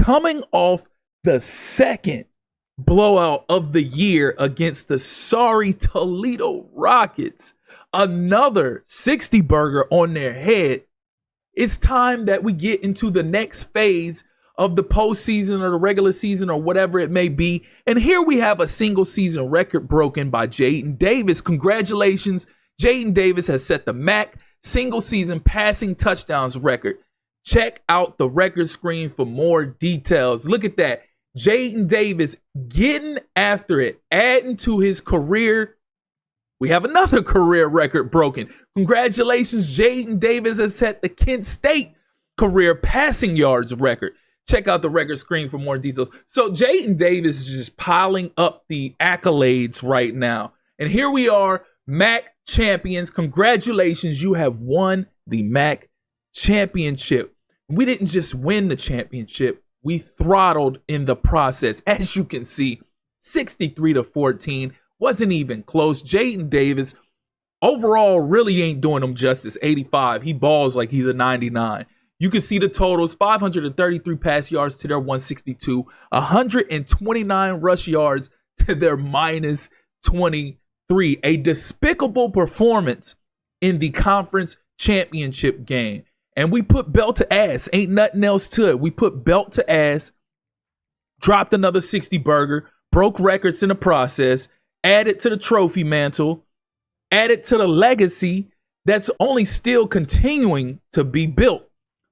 coming off the second blowout of the year against the sorry Toledo Rockets, another 60 burger on their head. It's time that we get into the next phase of the postseason or the regular season or whatever it may be. And here we have a single season record broken by Jaden Davis. Congratulations. Jaden Davis has set the MAC single season passing touchdowns record. Check out the record screen for more details. Look at that. Jaden Davis getting after it, adding to his career. We have another career record broken. Congratulations, Jaden Davis has set the Kent State career passing yards record. Check out the record screen for more details. So Jaden Davis is just piling up the accolades right now. And here we are, MAC champions. Congratulations, you have won the MAC championship. We didn't just win the championship, we throttled in the process. As you can see, 63-14, wasn't even close. Jaden Davis overall really ain't doing him justice. 85, he balls like he's a 99. You can see the totals: 533 pass yards to their 162, 129 rush yards to their minus 23. A despicable performance in the conference championship game. And we put belt to ass. Ain't nothing else to it. We put belt to ass, dropped another 60 burger, broke records in the process, added to the trophy mantle, added to the legacy that's only still continuing to be built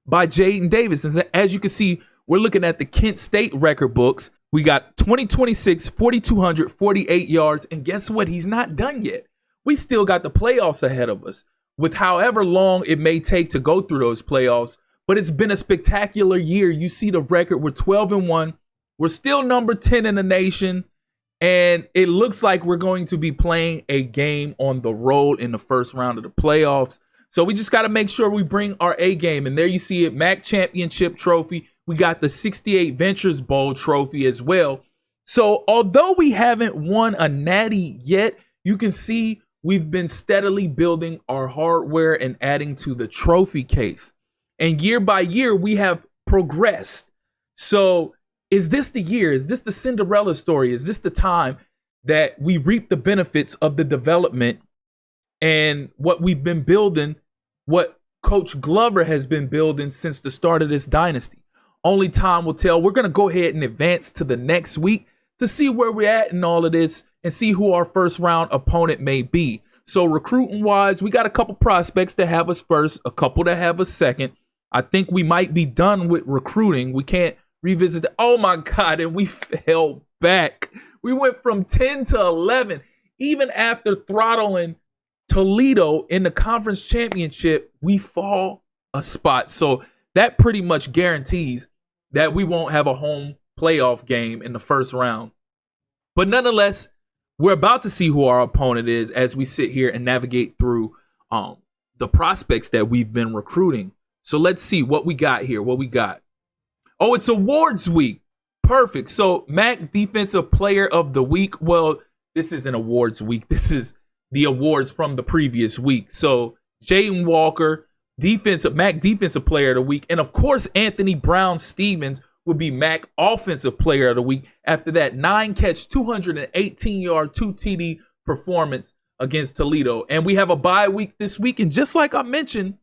by Jaden Davis. And as you can see, we're looking at the Kent State record books. We got 2026, 4,248 yards. And guess what? He's not done yet. We still got the playoffs ahead of us, with however long it may take to go through those playoffs. But it's been a spectacular year. You see the record. We're 12-1. We're still number 10 in the nation. And it looks like we're going to be playing a game on the road in the first round of the playoffs. So we just got to make sure we bring our A game. And there you see it, MAC championship trophy. We got the 68 Ventures Bowl trophy as well. So although we haven't won a natty yet, you can see we've been steadily building our hardware and adding to the trophy case. And year by year, we have progressed. So is this the year? Is this the Cinderella story? Is this the time that we reap the benefits of the development and what we've been building, what Coach Glover has been building since the start of this dynasty? Only time will tell. We're going to go ahead and advance to the next week to see where we're at in all of this and see who our first round opponent may be. So recruiting wise, we got a couple prospects that have us first, a couple that have us second. I think we might be done with recruiting. We can't revisit the, oh my God, and we fell back. We went from 10 to 11. Even after throttling Toledo in the conference championship, we fall a spot. So that pretty much guarantees that we won't have a home playoff game in the first round. But nonetheless, we're about to see who our opponent is as we sit here and navigate through the prospects that we've been recruiting. So let's see what we got here. What we got. Oh, it's awards week. Perfect. So MAC Defensive Player of the Week. Well, this isn't awards week. This is the awards from the previous week. So Jaden Walker, MAC Defensive Player of the Week. And of course, Anthony Brown-Stevens would be MAC Offensive Player of the Week after that 9-catch, 218-yard, 2 TD performance against Toledo. And we have a bye week this week. And just like I mentioned,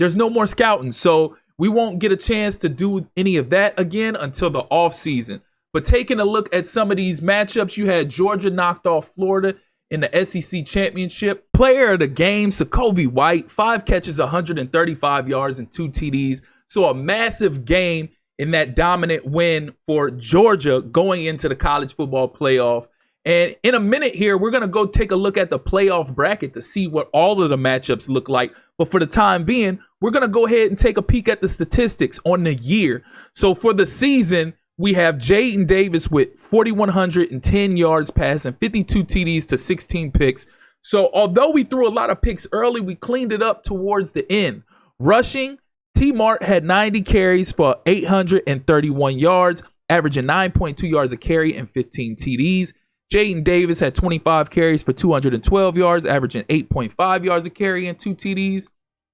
there's no more scouting. So we won't get a chance to do any of that again until the offseason. But taking a look at some of these matchups, you had Georgia knocked off Florida in the SEC Championship. Player of the game, Sokovie White, 5 catches, 135 yards, and 2 TDs. So a massive game in that dominant win for Georgia going into the college football playoff. And in a minute here, we're going to go take a look at the playoff bracket to see what all of the matchups look like. But for the time being, we're going to go ahead and take a peek at the statistics on the year. So for the season, we have Jaden Davis with 4,110 yards passing, 52 TDs to 16 picks. So although we threw a lot of picks early, we cleaned it up towards the end. Rushing, T-Mart had 90 carries for 831 yards, averaging 9.2 yards a carry and 15 TDs. Jaden Davis had 25 carries for 212 yards, averaging 8.5 yards a carry and 2 TDs.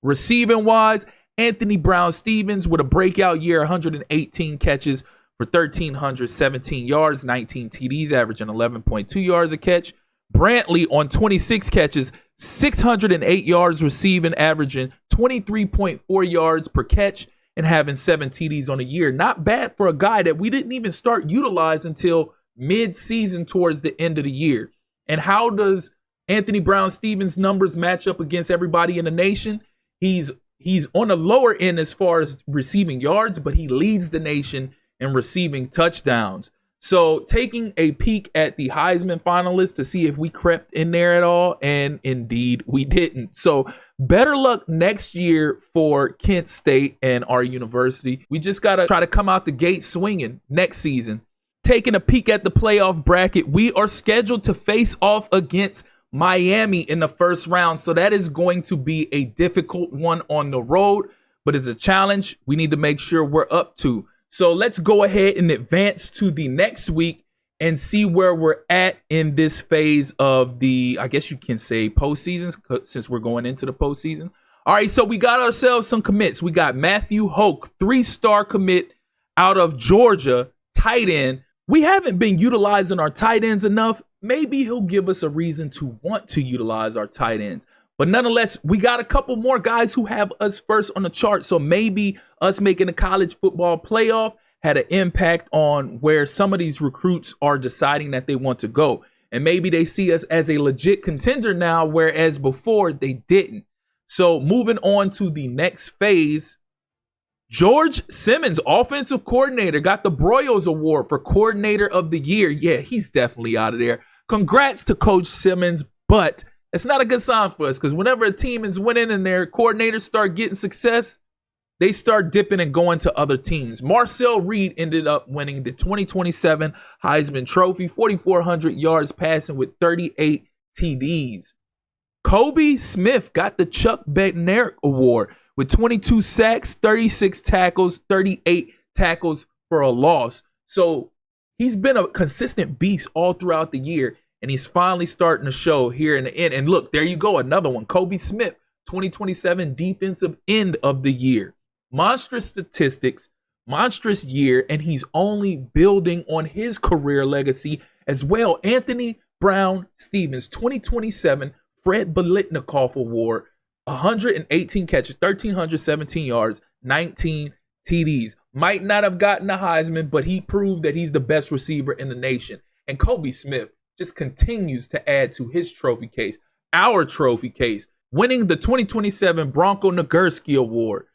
Receiving wise, Anthony Brown-Stevens with a breakout year, 118 catches for 1,317 yards, 19 TDs, averaging 11.2 yards a catch. Brantley on 26 catches, 608 yards receiving, averaging 23.4 yards per catch, and having 7 TDs on a year. Not bad for a guy that we didn't even start utilizing until mid-season towards the end of the year. And how does Anthony Brown-Stevens' numbers match up against everybody in the nation? He's on the lower end as far as receiving yards, but he leads the nation in receiving touchdowns. So taking a peek at the Heisman finalists to see if we crept in there at all, and indeed we didn't. So better luck next year for Kent State and our university. We just got to try to come out the gate swinging next season. Taking a peek at the playoff bracket, we are scheduled to face off against Miami in the first round. So that is going to be a difficult one on the road, but it's a challenge we need to make sure we're up to. So let's go ahead and advance to the next week and see where we're at in this phase of the, I guess you can say, postseason, since we're going into the postseason. All right, so we got ourselves some commits. We got Matthew Hoke, 3-star commit out of Georgia, tight end. We haven't been utilizing our tight ends enough. Maybe he'll give us a reason to want to utilize our tight ends. But nonetheless, we got a couple more guys who have us first on the chart. So maybe us making the college football playoff had an impact on where some of these recruits are deciding that they want to go. And maybe they see us as a legit contender now, whereas before they didn't. So moving on to the next phase, George Simmons, offensive coordinator, got the Broyles Award for Coordinator of the Year. Yeah, he's definitely out of there. Congrats to Coach Simmons, but it's not a good sign for us because whenever a team is winning and their coordinators start getting success, they start dipping and going to other teams. Marcel Reed ended up winning the 2027 Heisman Trophy, 4,400 yards passing with 38 TDs. Kobe Smith got the Chuck Bednarik Award with 22 sacks, 36 tackles, 38 tackles for a loss. So he's been a consistent beast all throughout the year, and he's finally starting to show here in the end. And look, there you go, another one. Kobe Smith, 2027 Defensive End of the Year. Monstrous statistics, monstrous year, and he's only building on his career legacy as well. Anthony Brown-Stevens, 2027 Fred Biletnikoff Award, 118 catches, 1,317 yards, 19 TDs. Might not have gotten a Heisman, but he proved that he's the best receiver in the nation. And Kobe Smith just continues to add to his trophy case, our trophy case, winning the 2027 Bronco Nagurski Award.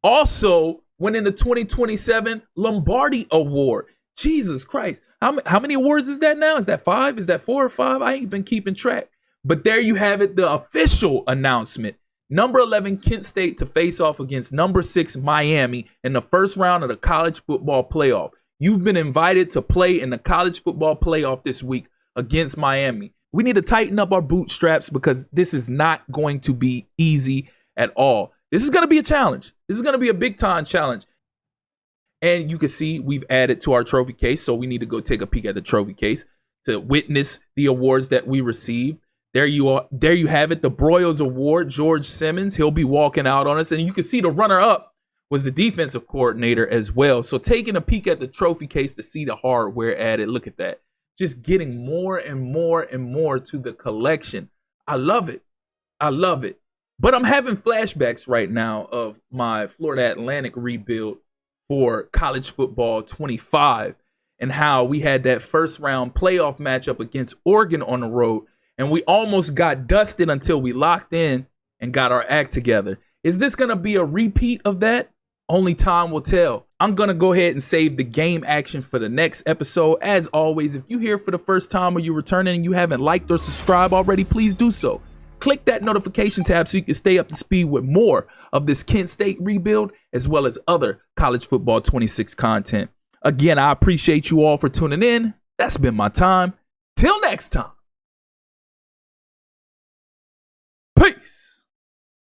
Also winning the 2027 Lombardi Award. Jesus Christ. How many awards is that now? Is that 5? Is that 4 or 5? I ain't been keeping track. But there you have it, the official announcement. Number 11, Kent State to face off against number 6, Miami in the first round of the college football playoff. You've been invited to play in the college football playoff this week against Miami. We need to tighten up our bootstraps because this is not going to be easy at all. This is going to be a challenge. This is going to be a big time challenge. And you can see we've added to our trophy case. So we need to go take a peek at the trophy case to witness the awards that we received. There you are. There you have it. The Broyles Award, George Simmons. He'll be walking out on us. And you can see the runner up was the defensive coordinator as well. So taking a peek at the trophy case to see the hardware added. Look at that. Just getting more and more and more to the collection. I love it. I love it. But I'm having flashbacks right now of my Florida Atlantic rebuild for college football 25 and how we had that first round playoff matchup against Oregon on the road. And we almost got dusted until we locked in and got our act together. Is this going to be a repeat of that? Only time will tell. I'm going to go ahead and save the game action for the next episode. As always, if you're here for the first time or you're returning and you haven't liked or subscribed already, please do so. Click that notification tab so you can stay up to speed with more of this Kent State rebuild as well as other college football 26 content. Again, I appreciate you all for tuning in. That's been my time. Till next time.